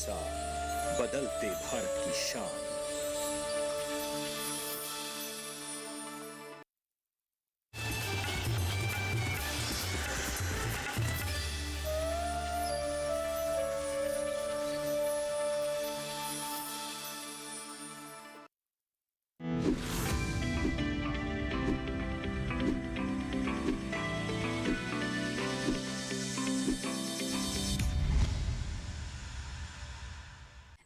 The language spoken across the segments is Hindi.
साथ बदलते भारत की शान।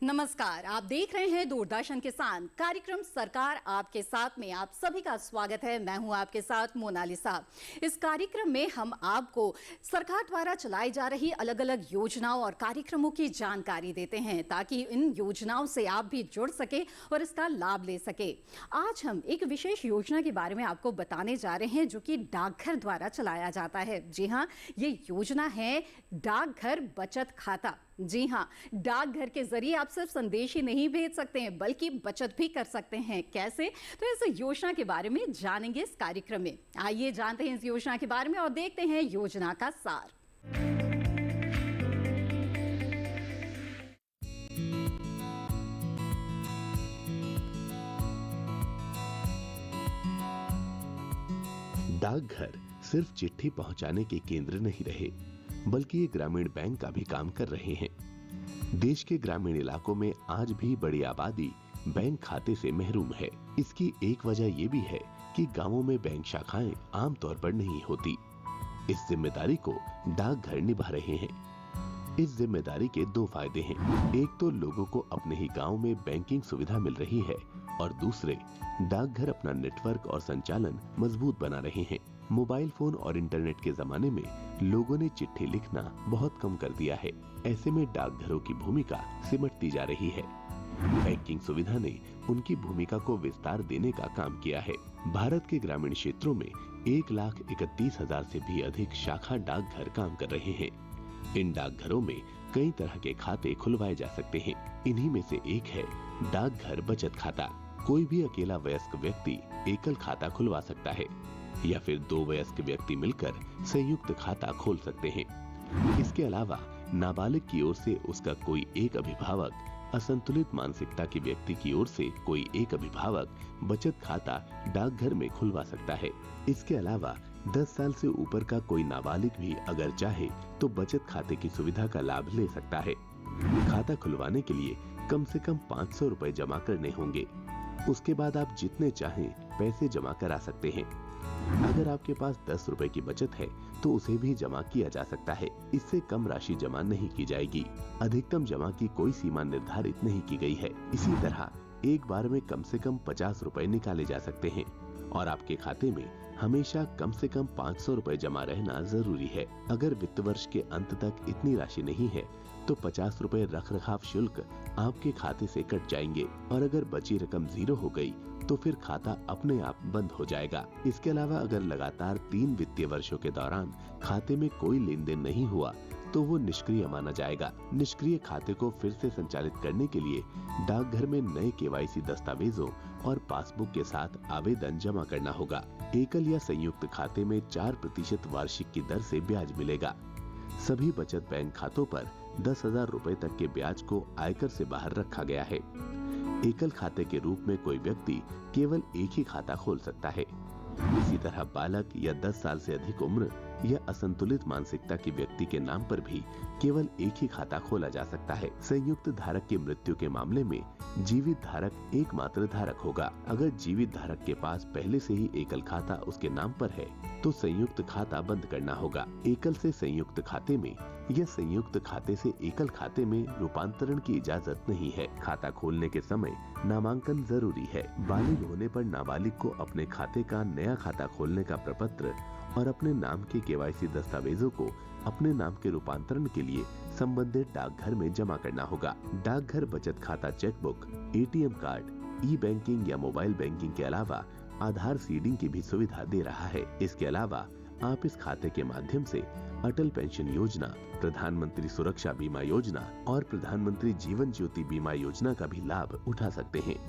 नमस्कार, आप देख रहे हैं दूरदर्शन किसान कार्यक्रम सरकार आपके साथ में। आप सभी का स्वागत है। मैं हूं आपके साथ मोनालिसा। इस कार्यक्रम में हम आपको सरकार द्वारा चलाई जा रही अलग अलग योजनाओं और कार्यक्रमों की जानकारी देते हैं ताकि इन योजनाओं से आप भी जुड़ सके और इसका लाभ ले सके। आज हम एक विशेष योजना के बारे में आपको बताने जा रहे हैं जो कि डाकघर द्वारा चलाया जाता है। जी हाँ, ये योजना है डाकघर बचत खाता। जी हाँ, डाकघर के जरिए आप सिर्फ संदेश ही नहीं भेज सकते हैं बल्कि बचत भी कर सकते हैं। कैसे? तो इस योजना के बारे में जानेंगे इस कार्यक्रम में। आइए जानते हैं इस योजना के बारे में और देखते हैं योजना का सार। डाकघर सिर्फ चिट्ठी पहुंचाने के केंद्र नहीं रहे, बल्कि ये ग्रामीण बैंक का भी काम कर रहे हैं। देश के ग्रामीण इलाकों में आज भी बड़ी आबादी बैंक खाते से महरूम है। इसकी एक वजह ये भी है कि गांवों में बैंक शाखाएं आमतौर पर नहीं होती। इस जिम्मेदारी को डाकघर निभा रहे हैं। इस जिम्मेदारी के दो फायदे हैं। एक तो लोगों को अपने ही गांव में बैंकिंग सुविधा मिल रही है और दूसरे, डाकघर अपना नेटवर्क और संचालन मजबूत बना रहे हैं। मोबाइल फोन और इंटरनेट के जमाने में लोगों ने चिट्ठी लिखना बहुत कम कर दिया है। ऐसे में डाकघरों की भूमिका सिमटती जा रही है। बैंकिंग सुविधा ने उनकी भूमिका को विस्तार देने का काम किया है। भारत के ग्रामीण क्षेत्रों में 1,31,000 से भी अधिक शाखा डाकघर काम कर रहे हैं। इन डाकघरों में कई तरह के खाते खुलवाए जा सकते हैं। इन्हीं में से एक है डाकघर बचत खाता। कोई भी अकेला वयस्क व्यक्ति एकल खाता खुलवा सकता है या फिर दो वयस्क व्यक्ति मिलकर संयुक्त खाता खोल सकते हैं। इसके अलावा नाबालिग की ओर से उसका कोई एक अभिभावक, असंतुलित मानसिकता के व्यक्ति की ओर से कोई एक अभिभावक बचत खाता डाकघर में खुलवा सकता है। इसके अलावा 10 साल से ऊपर का कोई नाबालिग भी अगर चाहे तो बचत खाते की सुविधा का लाभ ले सकता है। खाता खुलवाने के लिए कम से कम 500 रुपए जमा करने होंगे। उसके बाद आप जितने चाहें पैसे जमा करा सकते हैं। अगर आपके पास 10 रुपए की बचत है तो उसे भी जमा किया जा सकता है। इससे कम राशि जमा नहीं की जाएगी। अधिकतम जमा की कोई सीमा निर्धारित नहीं की गई है। इसी तरह एक बार में कम से कम 50 रुपए निकाले जा सकते हैं और आपके खाते में हमेशा कम से कम 500 रुपए जमा रहना जरूरी है। अगर वित्त वर्ष के अंत तक इतनी राशि नहीं है तो 50 रुपए रखरखाव शुल्क आपके खाते से कट जाएंगे और अगर बची रकम 0 हो गई तो फिर खाता अपने आप बंद हो जाएगा। इसके अलावा अगर लगातार 3 वित्तीय वर्षों के दौरान खाते में कोई लेन देन नहीं हुआ तो वो निष्क्रिय माना जाएगा। निष्क्रिय खाते को फिर से संचालित करने के लिए डाकघर में नए KYC दस्तावेजों और पासबुक के साथ आवेदन जमा करना होगा। एकल या संयुक्त खाते में 4% वार्षिक की दर से ब्याज मिलेगा। सभी बचत बैंक खातों पर 10,000 रुपए तक के ब्याज को आयकर से बाहर रखा गया है। एकल खाते के रूप में कोई व्यक्ति केवल एक ही खाता खोल सकता है। इसी तरह बालक या 10 साल से अधिक उम्र या असंतुलित मानसिकता के व्यक्ति के नाम पर भी केवल एक ही खाता खोला जा सकता है। संयुक्त धारक की मृत्यु के मामले में जीवित धारक एकमात्र धारक होगा। अगर जीवित धारक के पास पहले से ही एकल खाता उसके नाम पर है तो संयुक्त खाता बंद करना होगा। एकल से संयुक्त खाते में या संयुक्त खाते से एकल खाते में रूपांतरण की इजाजत नहीं है। खाता खोलने के समय नामांकन जरूरी है। बालिग होने पर नाबालिग को अपने खाते का नया खाता खोलने का प्रपत्र और अपने नाम के KYC दस्तावेजों को अपने नाम के रूपांतरण के लिए संबंधित डाकघर में जमा करना होगा। डाकघर बचत खाता चेकबुक, ATM कार्ड, ई-बैंकिंग या मोबाइल बैंकिंग के अलावा आधार सीडिंग की भी सुविधा दे रहा है। इसके अलावा आप इस खाते के माध्यम से अटल पेंशन योजना, प्रधानमंत्री सुरक्षा बीमा योजना और प्रधानमंत्री जीवन ज्योति बीमा योजना का भी लाभ उठा सकते हैं।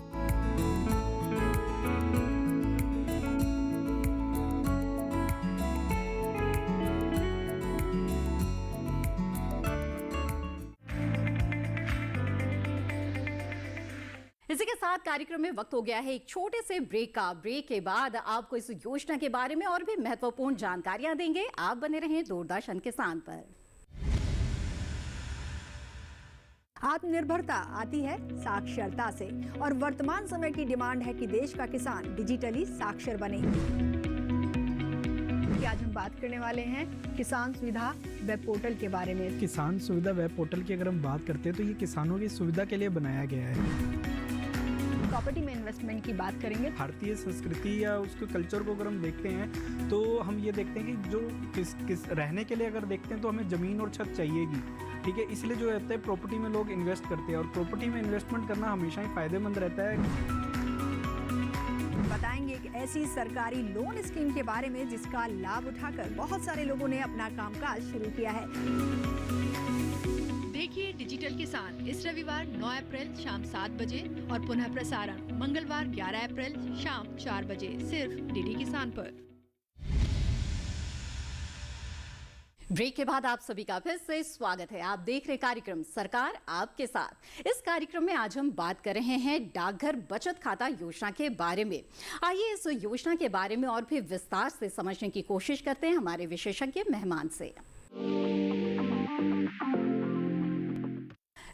इसी के साथ कार्यक्रम में वक्त हो गया है एक छोटे से ब्रेक का। ब्रेक के बाद आपको इस योजना के बारे में और भी महत्वपूर्ण जानकारियां देंगे। आप बने रहें दूरदर्शन किसान पर। आत्मनिर्भरता आती है साक्षरता से और वर्तमान समय की डिमांड है कि देश का किसान डिजिटली साक्षर बने। आज हम बात करने वाले हैं किसान सुविधा वेब पोर्टल के बारे में। किसान सुविधा वेब पोर्टल की अगर हम बात करते हैं तो ये किसानों की सुविधा के लिए बनाया गया है। प्रॉपर्टी में इन्वेस्टमेंट की बात करेंगे। भारतीय संस्कृति या उसके कल्चर को अगर हम देखते हैं तो हम ये देखते हैं कि जो किस रहने के लिए अगर देखते हैं तो हमें ज़मीन और छत चाहिएगी, ठीक है। इसलिए जो रहता है प्रॉपर्टी में लोग इन्वेस्ट करते हैं और प्रॉपर्टी में इन्वेस्टमेंट करना हमेशा ही फायदेमंद रहता है। बताएंगे एक ऐसी सरकारी लोन स्कीम के बारे में जिसका लाभ उठाकर बहुत सारे लोगों ने अपना कामकाज शुरू किया है। देखिए डिजिटल किसान इस रविवार 9 अप्रैल शाम 7 बजे और पुनः प्रसारण मंगलवार 11 अप्रैल शाम 4 बजे सिर्फ डीडी किसान पर। ब्रेक के बाद आप सभी का फिर से स्वागत है। आप देख रहे कार्यक्रम सरकार आपके साथ। इस कार्यक्रम में आज हम बात कर रहे हैं डाकघर बचत खाता योजना के बारे में। आइए इस योजना के बारे में और भी विस्तार से समझने की कोशिश करते हैं हमारे विशेषज्ञ मेहमान से।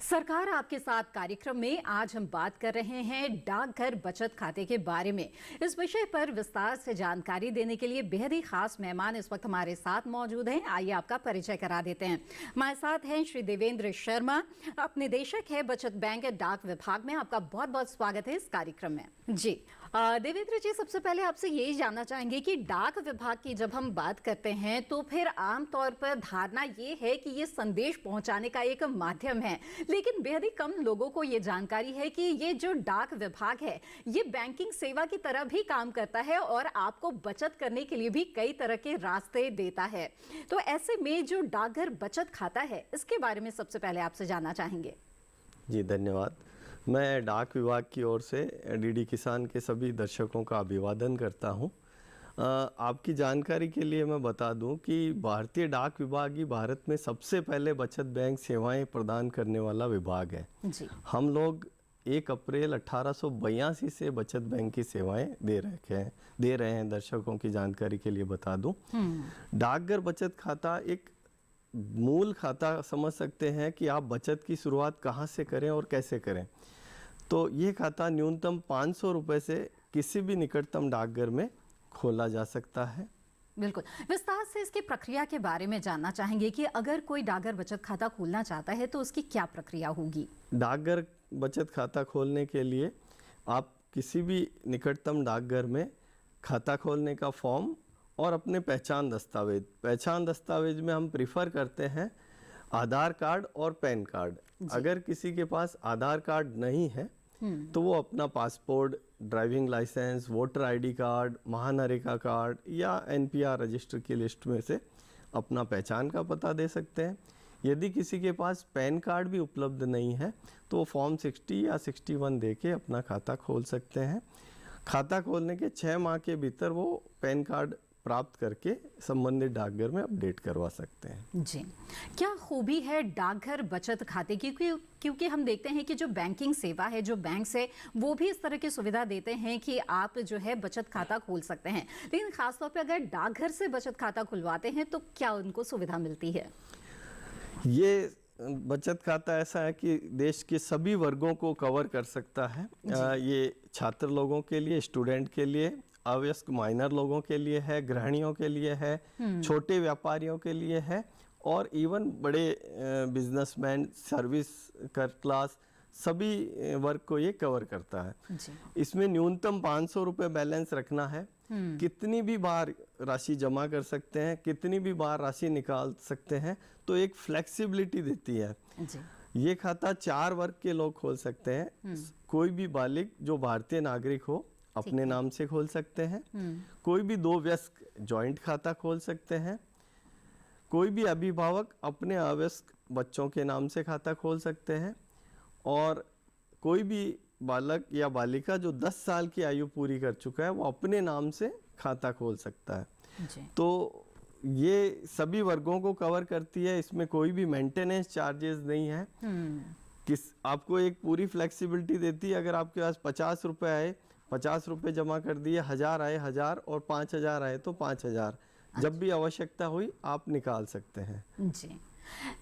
सरकार आपके साथ कार्यक्रम में आज हम बात कर रहे हैं डाकघर बचत खाते के बारे में। इस विषय पर विस्तार से जानकारी देने के लिए बेहद ही खास मेहमान इस वक्त हमारे साथ मौजूद हैं। आइए आपका परिचय करा देते हैं। हमारे साथ हैं श्री देवेंद्र शर्मा, आप निदेशक है बचत बैंक डाक विभाग में। आपका बहुत बहुत स्वागत है इस कार्यक्रम में। जी देवेंद्र जी, सबसे पहले आपसे यही जानना चाहेंगे कि डाक विभाग की जब हम बात करते हैं तो फिर आमतौर पर धारणा ये है कि ये संदेश पहुंचाने का एक माध्यम है, लेकिन बेहद ही कम लोगों को ये जानकारी है कि ये जो डाक विभाग है ये बैंकिंग सेवा की तरह भी काम करता है और आपको बचत करने के लिए भी कई तरह के रास्ते देता है। तो ऐसे में जो डाकघर बचत खाता है इसके बारे में सबसे पहले आपसे जानना चाहेंगे। जी धन्यवाद। मैं डाक विभाग की ओर से डीडी किसान के सभी दर्शकों का अभिवादन करता हूं। आपकी जानकारी के लिए मैं बता दूं कि भारतीय डाक विभाग ही भारत में सबसे पहले बचत बैंक सेवाएं प्रदान करने वाला विभाग है जी। हम लोग 1 अप्रैल 1882 से बचत बैंक की सेवाएं दे रहे हैं। दर्शकों की जानकारी के लिए बता दूं, डाकघर बचत खाता एक मूल खाता समझ सकते हैं कि आप बचत की शुरुआत कहाँ से करें और कैसे करें। तो ये खाता न्यूनतम 500 रुपये से किसी भी निकटतम डाकघर में खोला जा सकता है। बिल्कुल, विस्तार से इसकी प्रक्रिया के बारे में जानना चाहेंगे कि अगर कोई डाकघर बचत खाता खोलना चाहता है तो उसकी क्या प्रक्रिया होगी। डाकघर बचत खाता खोलने के लिए आप किसी भी निकटतम डाकघर में खाता खोलने का फॉर्म और अपने पहचान दस्तावेज में हम प्रिफर करते हैं आधार कार्ड और पैन कार्ड। अगर किसी के पास आधार कार्ड नहीं है तो वो अपना passport, driving licence, voter ID card, Mahanarega card या एनपीआर रजिस्टर की लिस्ट में से अपना पहचान का पता दे सकते हैं। यदि किसी के पास पैन कार्ड भी उपलब्ध नहीं है तो वो फॉर्म 60 या 61 दे के अपना खाता खोल सकते हैं। खाता खोलने के 6 माह के भीतर वो पैन कार्ड प्राप्त करके संबंधित डाकघर में अपडेट करवा सकते हैं। जी, क्या खूबी है डाकघर बचत खाते की? क्योंकि हम देखते हैं कि जो बैंकिंग सेवा है, जो बैंक से वो भी इस तरह की सुविधा देते हैं कि आप जो है बचत खाता खोल सकते हैं, लेकिन खासतौर पे अगर डाकघर से बचत खाता खुलवाते हैं तो क्या उनको सुविधा मिलती है? ये बचत खाता ऐसा है कि देश के सभी वर्गों को कवर कर सकता है। ये छात्र लोगों के लिए, स्टूडेंट के लिए, अवयस्क माइनर लोगों के लिए है, गृहिणियों के लिए है, छोटे व्यापारियों के लिए है और इवन बड़े बिजनेसमैन, सर्विस क्लास, सभी वर्ग को ये कवर करता है जी। इसमें न्यूनतम 500 रुपये बैलेंस रखना है। कितनी भी बार राशि जमा कर सकते हैं, कितनी भी बार राशि निकाल सकते हैं, तो एक फ्लेक्सिबिलिटी देती है जी। ये खाता 4 वर्ग के लोग खोल सकते हैं। कोई भी बालिग जो भारतीय नागरिक हो अपने नाम से खोल सकते हैं। कोई भी 2 वयस्क जॉइंट खाता खोल सकते हैं। कोई भी अभिभावक अपने अवयस्क बच्चों के नाम से खाता खोल सकते हैं और कोई भी बालक या बालिका जो 10 साल की आयु पूरी कर चुका है वो अपने नाम से खाता खोल सकता है जी। तो ये सभी वर्गों को कवर करती है। इसमें कोई भी मेंटेनेंस चार्जेस नहीं है। आपको एक पूरी फ्लेक्सिबिलिटी देती है। अगर आपके पास 50 रुपये आए, 50 रुपये जमा कर दिए, 1000 आए 1000 और 5000 आए तो 5000, जब भी आवश्यकता हुई आप निकाल सकते हैं। जी,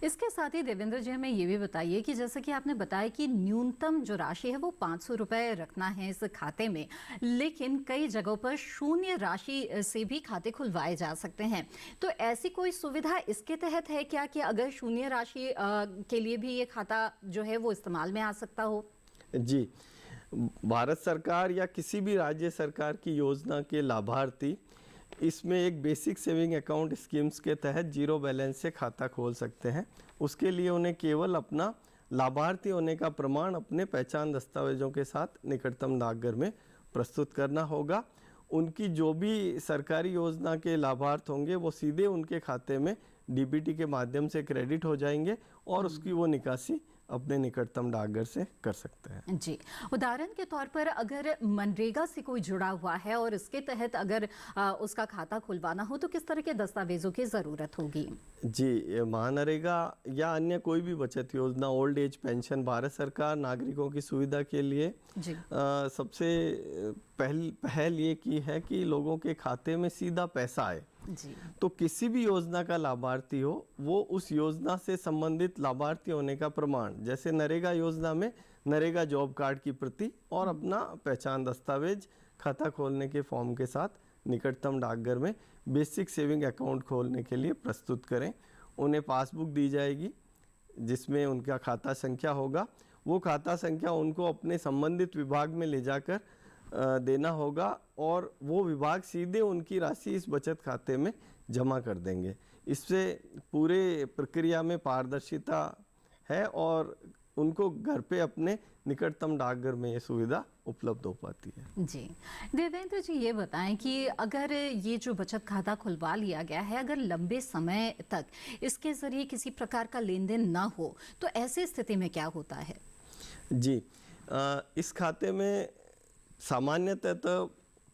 इसके साथ ही देवेंद्र जी हमें ये भी बताइए कि जैसे कि आपने बताया कि न्यूनतम जो राशि है वो 500 रुपये रखना है इस खाते में, लेकिन कई जगहों पर शून्य राशि से भी खाते खुलवाए जा सकते हैं। तो ऐसी कोई सुविधा इसके तहत है क्या कि अगर शून्य राशि के लिए भी ये खाता जो है वो इस्तेमाल में आ सकता हो? जी, भारत सरकार या किसी भी राज्य सरकार की योजना के लाभार्थी इसमें एक बेसिक सेविंग अकाउंट स्कीम्स के तहत जीरो बैलेंस से खाता खोल सकते हैं। उसके लिए उन्हें केवल अपना लाभार्थी होने का प्रमाण अपने पहचान दस्तावेजों के साथ निकटतम डाकघर में प्रस्तुत करना होगा। उनकी जो भी सरकारी योजना के लाभार्थ होंगे वो सीधे उनके खाते में डीबीटी के माध्यम से क्रेडिट हो जाएंगे और उसकी वो निकासी अपने निकटतम डाकघर से कर सकते हैं। जी, उदाहरण के तौर पर अगर मनरेगा से कोई जुड़ा हुआ है और इसके तहत अगर उसका खाता खुलवाना हो तो किस तरह के दस्तावेजों की ज़रूरत होगी? जी, महानरेगा या अन्य कोई भी बचत योजना, ओल्ड एज पेंशन, भारत सरकार नागरिकों की सुविधा के लिए सबसे पहल ये की है कि लोगों के खाते में सीधा पैसा आए। जी। तो किसी भी योजना का लाभार्थी हो वो उस योजना से संबंधित लाभार्थी होने का प्रमाण, जैसे नरेगा योजना में नरेगा जॉब कार्ड की प्रति और अपना पहचान दस्तावेज खाता खोलने के फॉर्म के साथ निकटतम डाकघर में बेसिक सेविंग अकाउंट खोलने के लिए प्रस्तुत करें। उन्हें पासबुक दी जाएगी जिसमें उनका खाता संख्या होगा। वो खाता संख्या उनको अपने संबंधित विभाग में ले जाकर देना होगा और वो विभाग सीधे उनकी राशि इस बचत खाते में जमा कर देंगे। इससे पूरे प्रक्रिया में पारदर्शिता है और उनको घर पे अपने निकटतम डाकघर में ये सुविधा उपलब्ध हो पाती है। जी, देवेंद्र जी ये बताएं कि अगर ये जो बचत खाता खुलवा लिया गया है, अगर लंबे समय तक इसके ज़रिए किसी प्रकार का लेन देन ना हो तो ऐसी स्थिति में क्या होता है? जी, इस खाते में सामान्यतः तो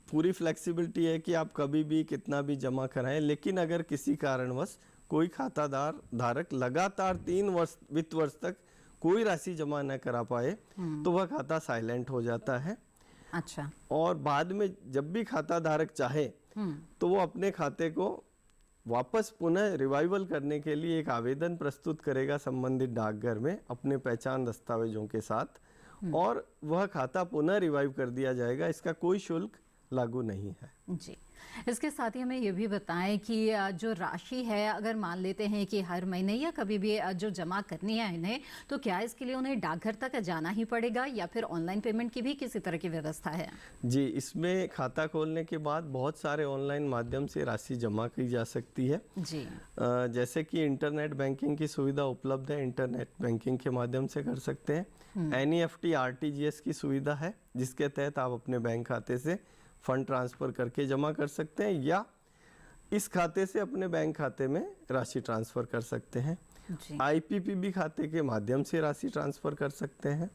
पूरी फ्लेक्सिबिलिटी है कि आप कभी भी कितना भी जमा कराएं, लेकिन अगर किसी कारणवश कोई खातादार धारक लगातार 3 वित्त वर्ष तक कोई राशि जमा न करा पाए तो वह खाता साइलेंट हो जाता है। अच्छा। और बाद में जब भी खाता धारक चाहे तो वो अपने खाते को वापस पुनः रिवाइवल करने के लिए एक आवेदन प्रस्तुत करेगा संबंधित डाकघर में अपने पहचान दस्तावेजों के साथ और वह खाता पुनः रिवाइव कर दिया जाएगा। इसका कोई शुल्क लागू नहीं है। जी, इसके साथ ही हमें ये भी बताएं कि जो राशि है अगर मान लेते हैं कि हर महीने या कभी भी जो जमा करनी है इन्हें, तो क्या इसके लिए उन्हें डाकघर तक जाना ही पड़ेगा या फिर ऑनलाइन पेमेंट की भी किसी तरह की व्यवस्था है? जी, इसमें खाता खोलने के बाद बहुत सारे ऑनलाइन माध्यम से राशि जमा की जा सकती है। जी, जैसे कि इंटरनेट बैंकिंग की सुविधा उपलब्ध है, इंटरनेट बैंकिंग के माध्यम से कर सकते हैं। NEFT RTGS की सुविधा है जिसके तहत आप अपने बैंक खाते से फंड ट्रांसफ़र करके जमा कर सकते हैं या इस खाते से अपने बैंक खाते में राशि ट्रांसफ़र कर सकते हैं। IPPB खाते के माध्यम से राशि ट्रांसफ़र कर सकते हैं।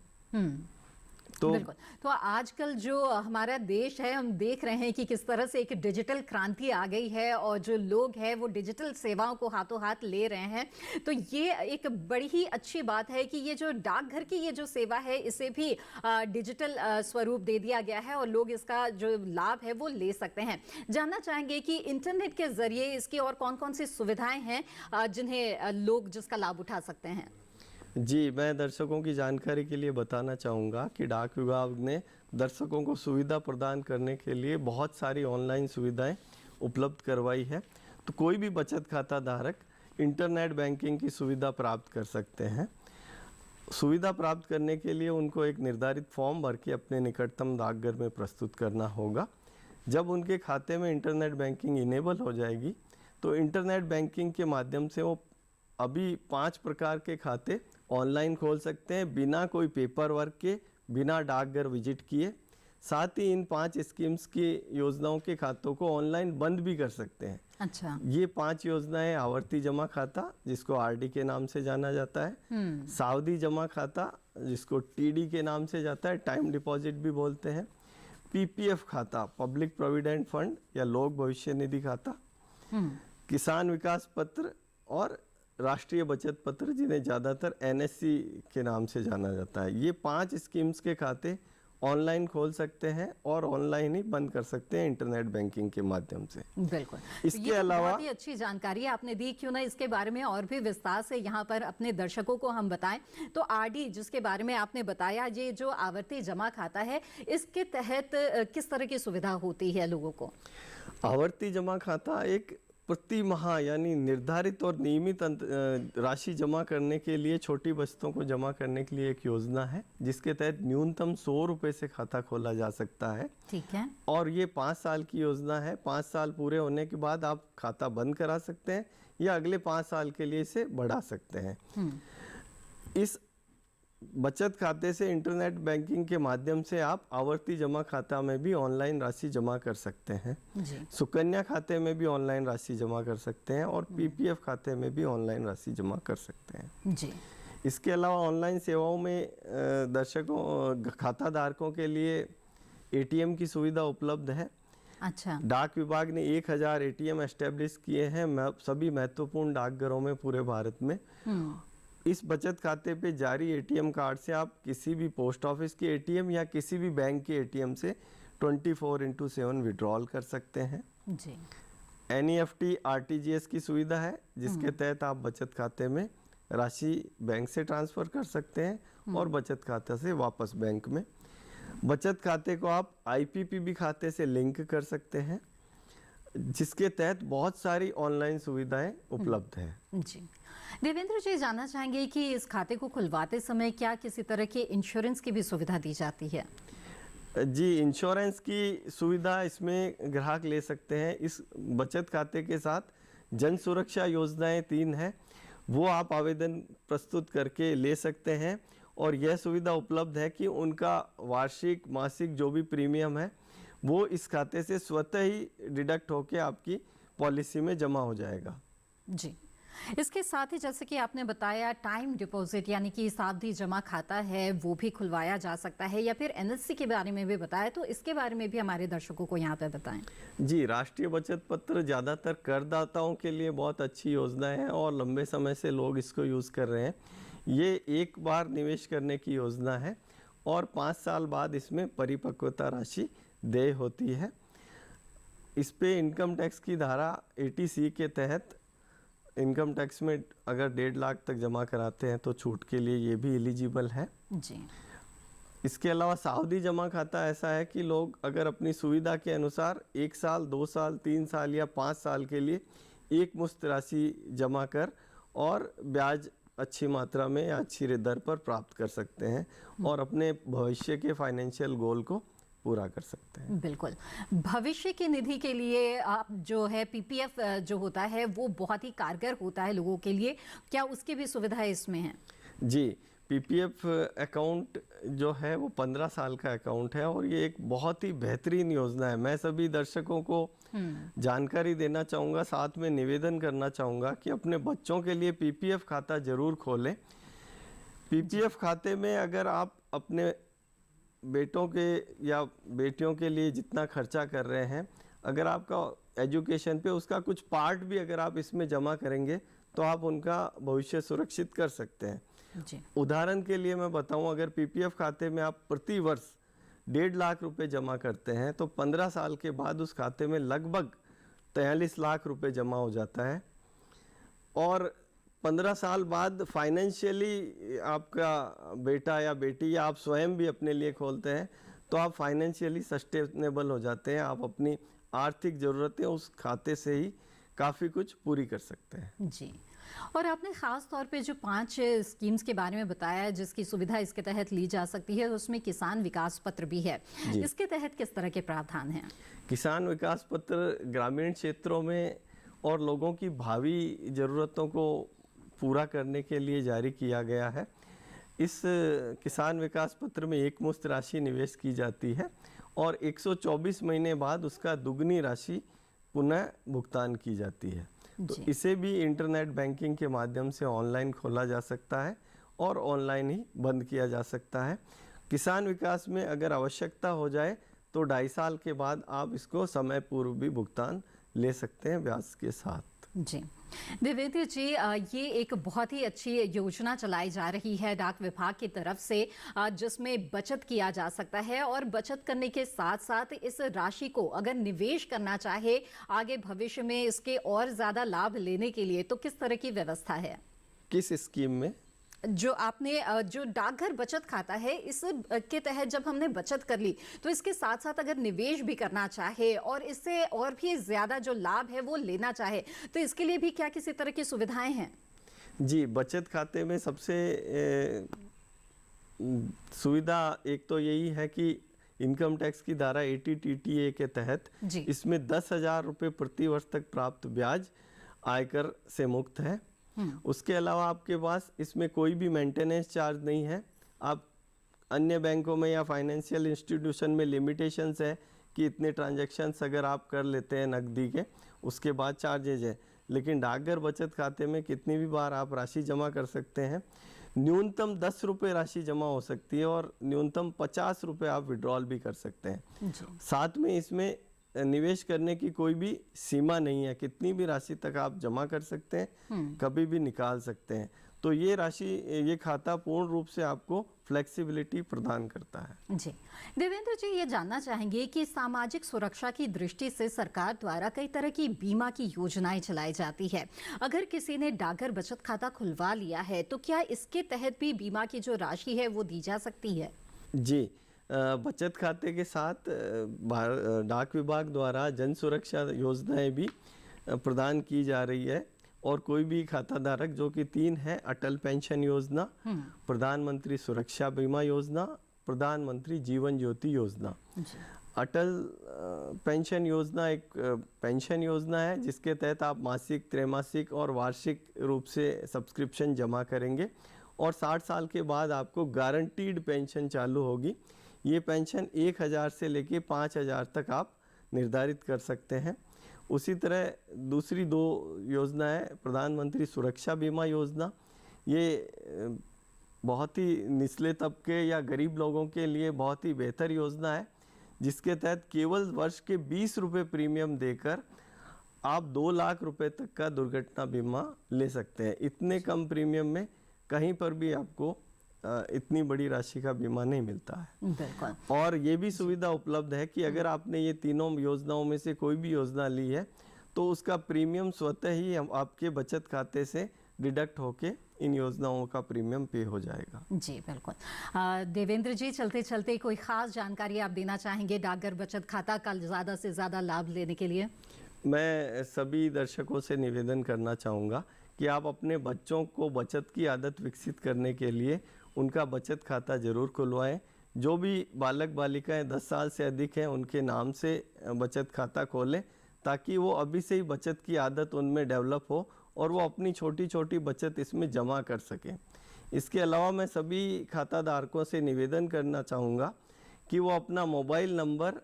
तो बिल्कुल, तो आजकल जो हमारा देश है हम देख रहे हैं कि किस तरह से एक डिजिटल क्रांति आ गई है और जो लोग हैं वो डिजिटल सेवाओं को हाथों हाथ ले रहे हैं। तो ये एक बड़ी ही अच्छी बात है कि ये जो डाकघर की ये जो सेवा है इसे भी डिजिटल स्वरूप दे दिया गया है और लोग इसका जो लाभ है वो ले सकते हैं। जानना चाहेंगे कि इंटरनेट के जरिए इसकी और कौन कौन सी सुविधाएं हैं जिन्हें लोग जिसका लाभ उठा सकते हैं? जी, मैं दर्शकों की जानकारी के लिए बताना चाहूँगा कि डाक विभाग ने दर्शकों को सुविधा प्रदान करने के लिए बहुत सारी ऑनलाइन सुविधाएं उपलब्ध करवाई है। तो कोई भी बचत खाता धारक इंटरनेट बैंकिंग की सुविधा प्राप्त कर सकते हैं। सुविधा प्राप्त करने के लिए उनको एक निर्धारित फॉर्म भर के अपने निकटतम डाकघर में प्रस्तुत करना होगा। जब उनके खाते में इंटरनेट बैंकिंग इनेबल हो जाएगी तो इंटरनेट बैंकिंग के माध्यम से वो अभी 5 प्रकार के खाते ऑनलाइन खोल सकते हैं बिना कोई पेपर वर्क के, बिना डाकघर विजिट किए। साथ ही इन 5 स्कीम्स की योजनाओं के खातों को ऑनलाइन बंद भी कर सकते हैं। अच्छा। ये 5 योजनाएं आवर्ती जमा खाता जिसको RD के नाम से जाना जाता है, सावधि जमा खाता जिसको TD के नाम से जाता है, टाइम डिपॉजिट भी बोलते हैं, PPF खाता पब्लिक प्रोविडेंट फंड या लोक भविष्य निधि खाता, किसान विकास पत्र और राष्ट्रीय बचत पत्र, जिन्हें ज़्यादातर NSC के नाम से जाना जाता है। ये 5 स्कीम्स के खाते ऑनलाइन खोल सकते हैं और ऑनलाइन ही बंद कर सकते हैं इंटरनेट बैंकिंग के माध्यम से। बिल्कुल। इसके ये तो अलावा बहुत ही अच्छी जानकारी आपने दी, क्यों ना इसके बारे में और भी विस्तार से यहाँ पर अपने दर्शकों को हम बताएं। तो RD जिसके बारे में आपने बताया, ये जो आवर्ती जमा खाता है, इसके तहत किस तरह की सुविधा होती है लोगों को? आवर्ती जमा खाता एक प्रति माह यानी निर्धारित और नियमित राशि जमा करने के लिए, छोटी बचतों को जमा करने के लिए एक योजना है, जिसके तहत न्यूनतम 100 रुपये से खाता खोला जा सकता है। ठीक है। और ये 5 साल की योजना है। 5 साल पूरे होने के बाद आप खाता बंद करा सकते हैं या अगले 5 साल के लिए इसे बढ़ा सकते हैं। इस बचत खाते से इंटरनेट बैंकिंग के माध्यम से आप आवर्ती जमा खाता में भी ऑनलाइन राशि जमा कर सकते हैं जी। सुकन्या खाते में भी ऑनलाइन राशि जमा कर सकते हैं और PPF खाते में भी ऑनलाइन राशि जमा कर सकते हैं जी। इसके अलावा ऑनलाइन सेवाओं में दर्शकों, खाता धारकों के लिए ATM की सुविधा उपलब्ध है। अच्छा। डाक विभाग ने 1000 ATM एस्टेब्लिश किए हैं सभी महत्वपूर्ण डाकघरों में पूरे भारत में। इस बचत खाते पे जारी ATM कार्ड से आप किसी भी पोस्ट ऑफिस के ATM या किसी भी बैंक के ATM से 24/7 विड्रॉल कर सकते हैं जी। NEFT RTGS की सुविधा है, जिसके तहत आप बचत खाते में राशि बैंक से ट्रांसफ़र कर सकते हैं और बचत खाते से वापस बैंक में। बचत खाते को आप IPPB खाते से लिंक कर सकते हैं, जिसके तहत बहुत सारी ऑनलाइन सुविधाएं उपलब्ध हैं। जी। देवेंद्र जी, जानना चाहेंगे कि इस खाते को खुलवाते समय क्या किसी तरह के इंश्योरेंस की भी सुविधा दी जाती है? जी, इंश्योरेंस की सुविधा इसमें ग्राहक ले सकते हैं। इस बचत खाते के साथ जन सुरक्षा योजनाएं 3 हैं, वो आप आवेदन प्रस्तुत करके ले सकते हैं और यह सुविधा उपलब्ध है कि उनका वार्षिक मासिक जो भी प्रीमियम है वो इस खाते से स्वतः ही डिडक्ट होकर आपकी पॉलिसी में जमा हो जाएगा। जी। इसके साथ ही जैसे कि आपने बताया, टाइम डिपॉजिट यानी कि सावधि जमा खाता है वो भी खुलवाया जा सकता है, या फिर NSC के बारे में भी बताया, तो इसके बारे में भी हमारे दर्शकों को यहाँ पे बताएं। जी, राष्ट्रीय बचत पत्र ज़्यादातर करदाताओं के लिए बहुत अच्छी योजना है और लंबे समय से लोग इसको यूज़ कर रहे हैं। ये एक बार निवेश करने की योजना है और 5 साल बाद इसमें परिपक्वता राशि देय होती है। इस पे इनकम टैक्स की धारा 80C के तहत इनकम टैक्स में अगर 1.5 लाख तक जमा कराते हैं तो छूट के लिए ये भी एलिजिबल है जी। इसके अलावा सावधि जमा खाता ऐसा है कि लोग अगर अपनी सुविधा के अनुसार 1 साल, 2 साल, 3 साल या 5 साल के लिए एक मुश्त राशि जमा कर और ब्याज अच्छी मात्रा में या अच्छी दर पर प्राप्त कर सकते हैं और अपने भविष्य के फाइनेंशियल गोल को पूरा कर सकते हैं। बिल्कुल। भविष्य की निधि के लिए आप जो है PPF जो होता है वो बहुत ही कारगर होता है लोगों के लिए, क्या उसकी भी सुविधा इसमें है? जी, PPF अकाउंट जो है वो 15 साल का अकाउंट है और ये एक बहुत ही बेहतरीन योजना है। मैं सभी दर्शकों को जानकारी देना चाहूँगा, साथ में निवेदन करना चाहूँगा कि अपने बच्चों के लिए PPF खाता ज़रूर खोलें। PPF खाते में अगर आप अपने बेटों के या बेटियों के लिए जितना खर्चा कर रहे हैं, अगर आपका एजुकेशन पे उसका कुछ पार्ट भी अगर आप इसमें जमा करेंगे तो आप उनका भविष्य सुरक्षित कर सकते हैं जी। उदाहरण के लिए मैं बताऊं, अगर PPF खाते में आप प्रति वर्ष 1.5 लाख रुपए जमा करते हैं तो 15 साल के बाद उस खाते में लगभग 43 लाख रुपए जमा हो जाता है और 15 साल बाद फाइनेंशियली आपका बेटा या बेटी या आप स्वयं भी अपने लिए खोलते हैं तो आप फाइनेंशियली सस्टेनेबल हो जाते हैं। आप अपनी आर्थिक ज़रूरतें उस खाते से ही काफ़ी कुछ पूरी कर सकते हैं। जी। और आपने ख़ास तौर पे जो 5 स्कीम्स के बारे में बताया जिसकी सुविधा इसके तहत ली जा सकती है, उसमें किसान विकास पत्र भी है। इसके तहत किस तरह के प्रावधान हैं? किसान विकास पत्र ग्रामीण क्षेत्रों में और लोगों की भावी ज़रूरतों को पूरा करने के लिए जारी किया गया है। इस किसान विकास पत्र में एक मुश्त राशि निवेश की जाती है और 124 महीने बाद उसका दुगनी राशि पुनः भुगतान की जाती है। तो इसे भी इंटरनेट बैंकिंग के माध्यम से ऑनलाइन खोला जा सकता है और ऑनलाइन ही बंद किया जा सकता है। किसान विकास में अगर आवश्यकता हो जाए तो 2.5 साल के बाद आप इसको समय पूर्व भी भुगतान ले सकते हैं ब्याज के साथ। जी। देवेंद्र जी, ये एक बहुत ही अच्छी योजना चलाई जा रही है डाक विभाग की तरफ से, जिसमें बचत किया जा सकता है और बचत करने के साथ साथ इस राशि को अगर निवेश करना चाहे आगे भविष्य में इसके और ज्यादा लाभ लेने के लिए, तो किस तरह की व्यवस्था है? किस स्कीम में? जो आपने जो डाकघर बचत खाता है, इस के तहत जब हमने बचत कर ली तो इसके साथ साथ अगर निवेश भी करना चाहे और इससे और भी ज्यादा जो लाभ है वो लेना चाहे, तो इसके लिए भी क्या किसी तरह की सुविधाएं हैं? जी, बचत खाते में सबसे सुविधा एक तो यही है कि इनकम टैक्स की धारा 80 TTA के तहत इसमें 10,000 रुपये प्रति वर्ष तक प्राप्त ब्याज आयकर से मुक्त है। उसके अलावा आपके पास इसमें कोई भी मेंटेनेंस चार्ज नहीं है। आप अन्य बैंकों में या फाइनेंशियल इंस्टीट्यूशन में लिमिटेशंस है कि इतने ट्रांजैक्शंस अगर आप कर लेते हैं नकदी के, उसके बाद चार्जेज है। लेकिन डाकघर बचत खाते में कितनी भी बार आप राशि जमा कर सकते हैं। न्यूनतम 10 रुपये राशि जमा हो सकती है और न्यूनतम 50 रुपये आप विड्रॉल भी कर सकते हैं। साथ में इसमें निवेश करने की कोई भी सीमा नहीं है, कितनी भी राशि तक आप जमा कर सकते हैं, कभी भी निकाल सकते हैं। तो ये राशि, ये खाता पूर्ण रूप से आपको फ्लेक्सिबिलिटी प्रदान करता है। जी देवेंद्र जी, ये जानना चाहेंगे कि सामाजिक सुरक्षा की दृष्टि से सरकार द्वारा कई तरह की बीमा की योजनाएं चलाई जाती है। अगर किसी ने डाकघर बचत खाता खुलवा लिया है तो क्या इसके तहत भी बीमा की जो राशि है वो दी जा सकती है? जी, बचत खाते के साथ डाक विभाग द्वारा जन सुरक्षा योजनाएं भी प्रदान की जा रही है और कोई भी खाता धारक जो कि 3 है, अटल पेंशन योजना, प्रधानमंत्री सुरक्षा बीमा योजना, प्रधानमंत्री जीवन ज्योति योजना। अटल पेंशन योजना एक पेंशन योजना है जिसके तहत आप मासिक, त्रैमासिक और वार्षिक रूप से सब्सक्रिप्शन जमा करेंगे और 60 साल के बाद आपको गारंटीड पेंशन चालू होगी। ये पेंशन 1,000 से लेके 5,000 तक आप निर्धारित कर सकते हैं। उसी तरह दूसरी 2 योजना है, प्रधानमंत्री सुरक्षा बीमा योजना। ये बहुत ही निचले तबके या गरीब लोगों के लिए बहुत ही बेहतर योजना है, जिसके तहत केवल वर्ष के 20 रुपये प्रीमियम देकर आप 2 लाख रुपए तक का दुर्घटना बीमा ले सकते हैं। इतने कम प्रीमियम में कहीं पर भी आपको इतनी बड़ी राशि का बीमा नहीं मिलता है। बिल्कुल। और ये भी सुविधा उपलब्ध है कि अगर आपने ये तीनों योजनाओं में से कोई भी योजना ली है तो उसका प्रीमियम स्वतः ही आपके बचत खाते से डिडक्ट होके इन योजनाओं का प्रीमियम पे हो जाएगा। जी बिल्कुल। देवेंद्र जी, चलते चलते कोई खास जानकारी आप देना चाहेंगे डाकघर बचत खाता का ज़्यादा से ज़्यादा लाभ लेने के लिए? मैं सभी दर्शकों से निवेदन करना चाहूँगा कि आप अपने बच्चों को बचत की आदत विकसित करने के लिए उनका बचत खाता जरूर खुलवाएं। जो भी बालक बालिकाएं 10 साल से अधिक हैं उनके नाम से बचत खाता खोलें ताकि वो अभी से ही बचत की आदत उनमें डेवलप हो और वो अपनी छोटी छोटी बचत इसमें जमा कर सकें। इसके अलावा मैं सभी खाता धारकों से निवेदन करना चाहूँगा कि वो अपना मोबाइल नंबर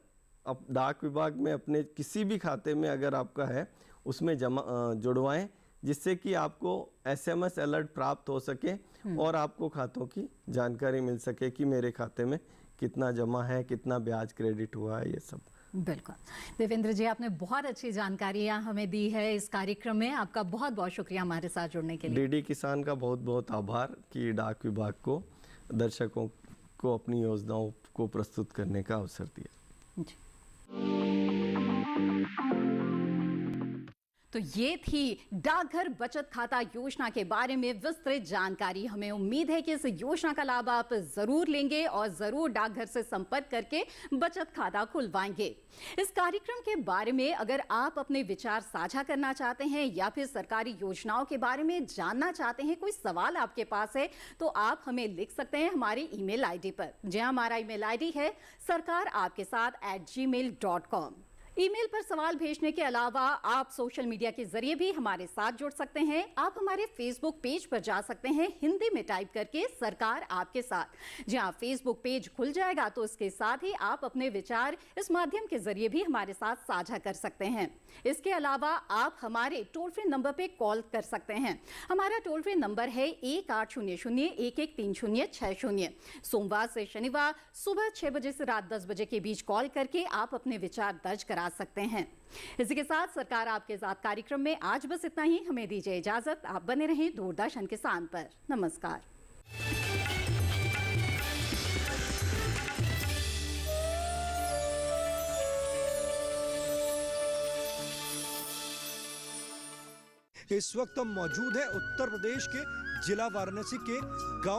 डाक विभाग में अपने किसी भी खाते में अगर आपका है उसमें जुड़वाएं, जिससे कि आपको SMS अलर्ट प्राप्त हो सके और आपको खातों की जानकारी मिल सके कि मेरे खाते में कितना जमा है, कितना ब्याज क्रेडिट हुआ है, ये सब। बिल्कुल। देवेंद्र जी, आपने बहुत अच्छी जानकारियां हमें दी है इस कार्यक्रम में। आपका बहुत बहुत शुक्रिया हमारे साथ जुड़ने के लिए। DD किसान का बहुत बहुत आभार कि डाक विभाग को दर्शकों को अपनी योजनाओं को प्रस्तुत करने का अवसर दिया। जी। तो ये थी डाकघर बचत खाता योजना के बारे में विस्तृत जानकारी। हमें उम्मीद है कि इस योजना का लाभ आप जरूर लेंगे और जरूर डाकघर से संपर्क करके बचत खाता खुलवाएंगे। इस कार्यक्रम के बारे में अगर आप अपने विचार साझा करना चाहते हैं या फिर सरकारी योजनाओं के बारे में जानना चाहते हैं, कोई सवाल आपके पास है, तो आप हमें लिख सकते हैं हमारी ईमेल आईडी पर। जी, हमारा ईमेल आईडी है sarkaraapkesath@gmail.com। ईमेल पर सवाल भेजने के अलावा आप सोशल मीडिया के जरिए भी हमारे साथ जुड़ सकते हैं। आप हमारे फेसबुक पेज पर जा सकते हैं, हिंदी में टाइप करके सरकार आपके साथ। जहां फेसबुक पेज खुल जाएगा तो इसके साथ ही आप अपने विचार इस माध्यम के जरिए भी हमारे साथ साझा कर सकते हैं। इसके अलावा आप हमारे टोल फ्री नंबर पे कॉल कर सकते हैं। हमारा टोल फ्री नंबर है 1800-113060। सोमवार से शनिवार सुबह 6 बजे से रात 10 बजे के बीच कॉल करके आप अपने विचार दर्ज करा करा सकते हैं। इसी के साथ सरकार आपके साथ कार्यक्रम में आज बस इतना ही। हमें दीजिए इजाजत। आप बने रहें दूरदर्शन किसान पर। नमस्कार। इस वक्त हम मौजूद हैं उत्तर प्रदेश के जिला वाराणसी के गांव